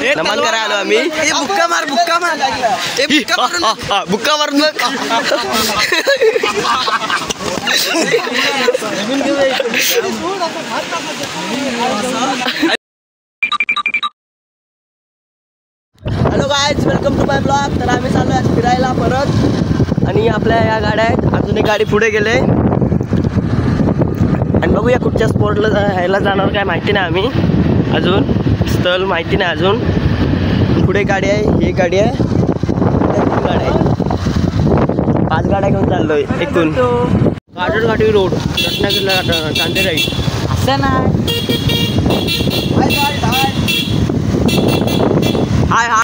नमन करायला आलो आम्ही. बुक्का मार बुक्का मारून बघ. Hello guys, welcome to my blog. तर आम्ही चाललो आज फिरायला परत आणि आपल्या या गाड्या आहेत. अजून एक गाडी पुढे गेले आणि बघूया कुठच्या स्पॉटला ह्याला जाणार काय माहिती नाही. आम्ही अजून स्थळ माहिती नाही अजून. पुढे गाडी आहे, ही गाडी आहे, गाडी आहे. 5 गाड्या घेऊन चाललोय एकूण. काजळघाटी रोड, रत्नागिरीला चांदेराई असं ना. हाय हा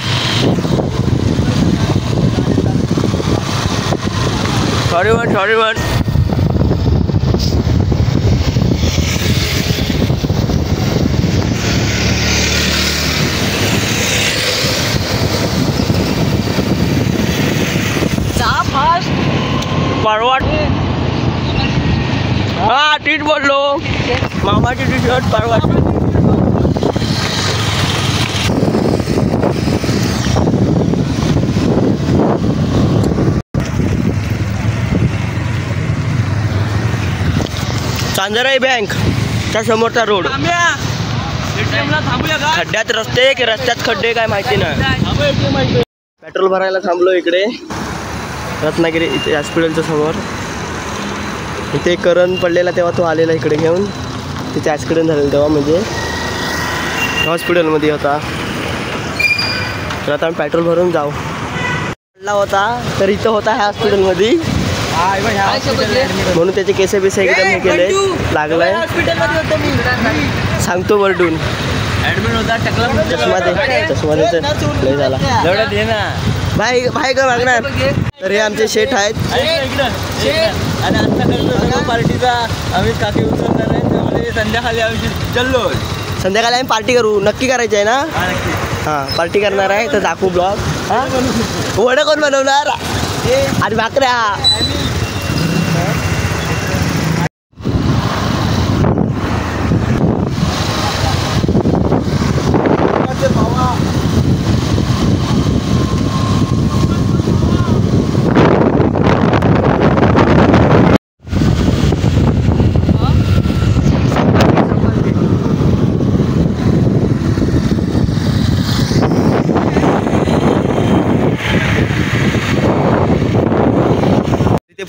सॉरी वन परवाट. हा टीट बोललो, मामाची टी शर्ट परवाट. चांदेराई बँक च्या समोरचा रोड. खड्ड्यात रस्ते की रस्त्यात खड्डे काय माहिती नाही. पेट्रोल भरायला थांबलो इकडे रत्नागिरी इथे हॉस्पिटलच्या समोर. इथे करण पडलेला तेव्हा तो आलेला इकडे घेऊन. तिथे ॲक्सिडेंट झालेला तेव्हा, म्हणजे हॉस्पिटलमध्ये होता. तर आता आम्ही पेट्रोल भरून जाऊ. पडला होता तर इथं होता ह्या हॉस्पिटलमध्ये, म्हणून त्याचे केस बिस एकदम हे केले, लागलाय. सांगतो वरडून ॲडमिट होता. चष्मा दे लय झाला. भाई का मागणार. तर हे आमचे शेठ आहेत. आणि आता पार्टीचा आम्ही काकी उचलणार आहे, त्यामुळे संध्याकाळी आम्ही चाललो. संध्याकाळी आम्ही पार्टी करू, नक्की करायची आहे ना. हां पार्टी करणार आहे. तर दाखवू ब्लॉग. हां वडं कोण बनवणार आणि भाकऱ्या.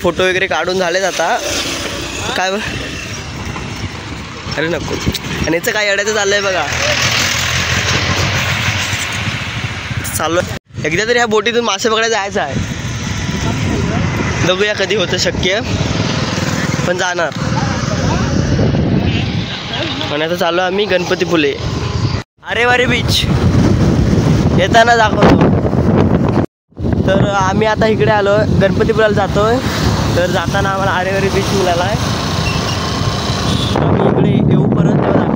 फोटो वगैरे काढून झालेत आता. काय अरे नको. आणि याचं काय अड्याचं चाललंय बघा. चाललो एकदा तरी ह्या बोटीतून मासे पकडायला जायचं आहे. बघूया कधी होतं शक्य, पण जाणार. आणि आता चाललो आम्ही गणपतीपुले. आरेवारी बीच येताना दाखवतो. तर आम्ही आता इकडे आलो गणपतीपुळ्याला जातोय. तर जाताना आम्हाला आरेवारी बीच मिळाला आहे. आम्ही इकडे येऊ परत तेव्हा.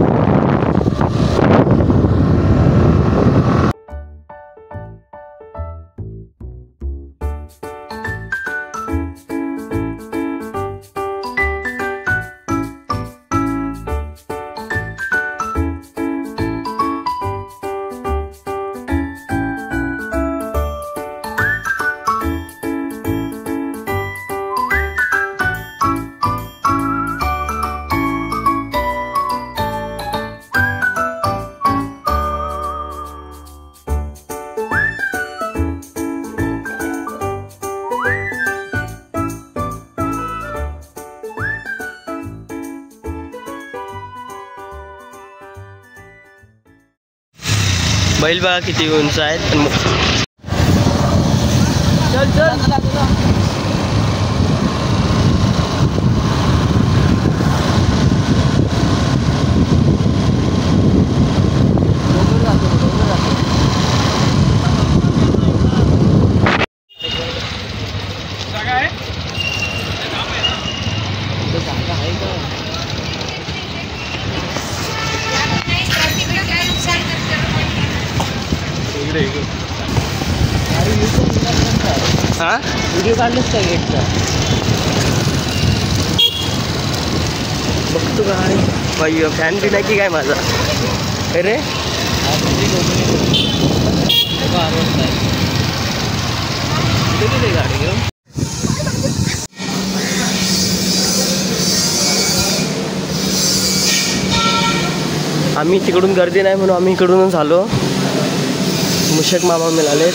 बैल बघा किती उंच आहेत. चल चल. हाँ वीडियो काढलंच काय गेटचा बघतो काय फॅन बी नाही की काय माझा अरे आम्ही तिकडून गर्दी नाही म्हणून आम्ही इकडूनच आलो. मुशक मामा मिळाले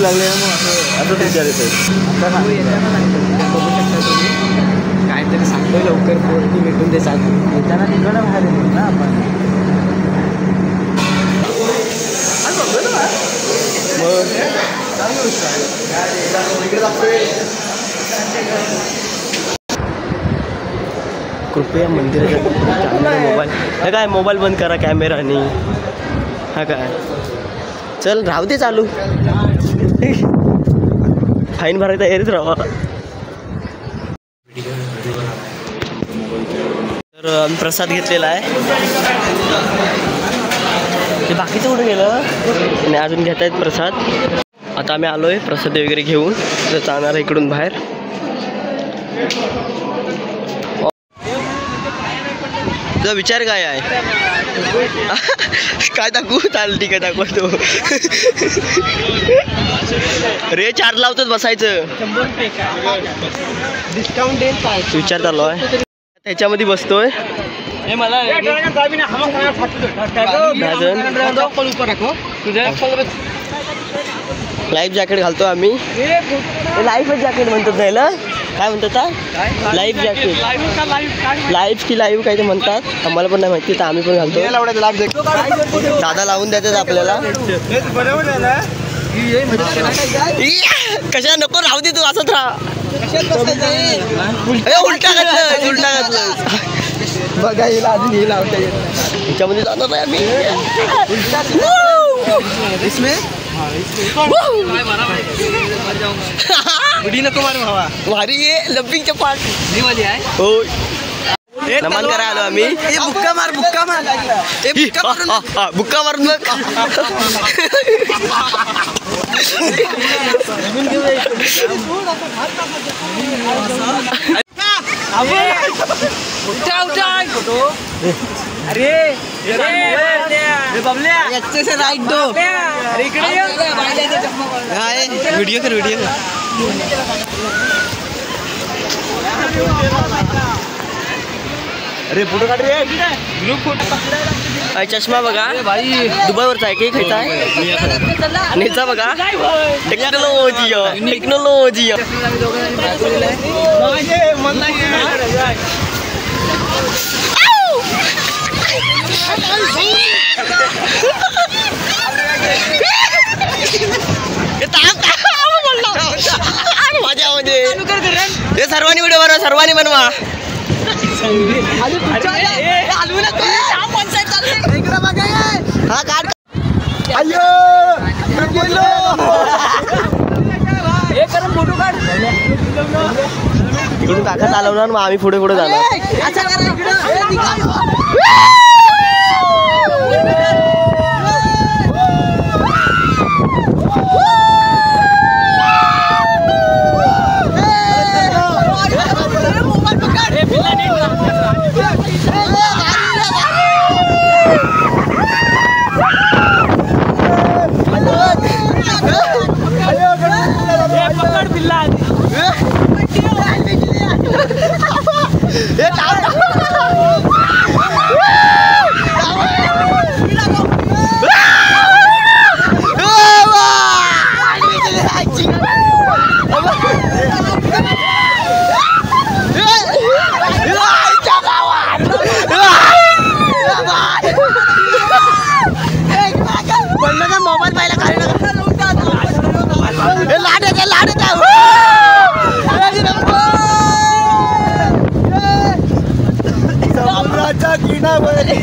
लागले असं विचारायचं काहीतरी सांगतो लवकर पोरगी भेटून ते सांगतो येताना तिकडं बाहेर येतो ना आपण. कृपया मंदिराच्या मोबाईल हे काय मोबाईल बंद करा कॅमेरा आणि हा काय चल राहू दे चालू फाईन भरायचा एरीच राहा. तर आम्ही प्रसाद घेतलेला आहे. ते बाकीचं कुठे गेलं आणि अजून घेत आहेत प्रसाद. आता आम्ही आलो आहे प्रसाद वगैरे घेऊन तर जाणार आहे इकडून बाहेर. तुझा विचार काय आहे काय दाखवू चाल ठीक आहे दाखवतो रे 4 लावतच बसायचं डिस्काउंट देईल विचार चालू आहे त्याच्यामध्ये बसतोय. लाईफ जॅकेट घालतो आम्ही. लाईफ जॅकेट म्हणतात नाही काय म्हणतात लाईफ जॅकेट लाईफ की लाईव्ह काय ते म्हणतात आम्हाला पण नाही माहिती तर आम्ही पण घालतो. दादा लावून देतात आपल्याला. कशा नको राहू दे तू असंच राहा. उलटा घातलं उलटा घातलं बघा येईल अजून येईल ह्याच्यामध्ये जाणार आहे आम्ही. भारी ये लपिंगच्या पाठ हो नमन करायला आलो आम्ही. बुक्का मार बुक्का मार बुक्का मारून बघ. अरे राईट दो व्हिडिओ कर व्हिडिओ कर. अरे फोटो काढ रे ग्रुप फोटो. चष्मा बघा दुबईवरचा आहे की खायचा आहे आणि ह्याचा बघा टेक्नॉलॉजी टेक्नॉलॉजी. माझ्या हे सर्वांनी व्हिडिओ बनवा सर्वांनी बनवा. हा काढ इकडून काका चालवणार मग आम्ही पुढे पुढे जाणार. मोबाईल पाहिला काय लाड समुद्राच्या किनाऱ्यावरती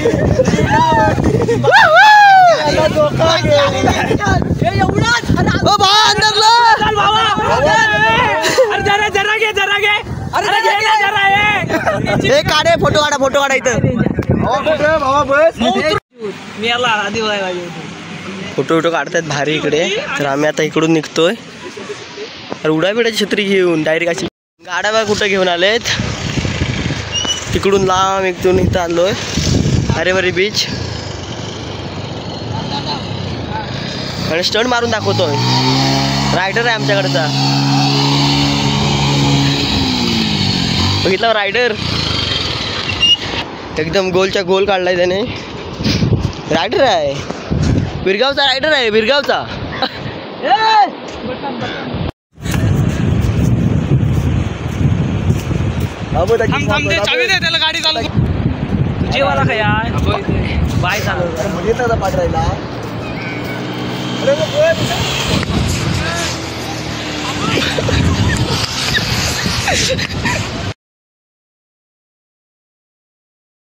काढे फोटो काढा इथं फोटो काढतात भारी इकडे. तर आम्ही आता इकडून निघतोय. तर उडाबिडाची छत्री घेऊन डायरेक्ट अशी गाड्या बघा कुठं घेऊन आलेत. तिकडून लांब इकडून इथं आलोय अरेवरी बीच आणि स्टंट मारून दाखवतोय. रायडर आहे आमच्याकडचा बघितलं रायडर एकदम गोलच्या गोल काढलाय त्याने. रायडर आहे, बिरगावचा रायडर आहे, बिरगावचा. चावी दे त्याला, गाडी चालू तुझीवाला काय यार बाय चालू पाठ राहिला.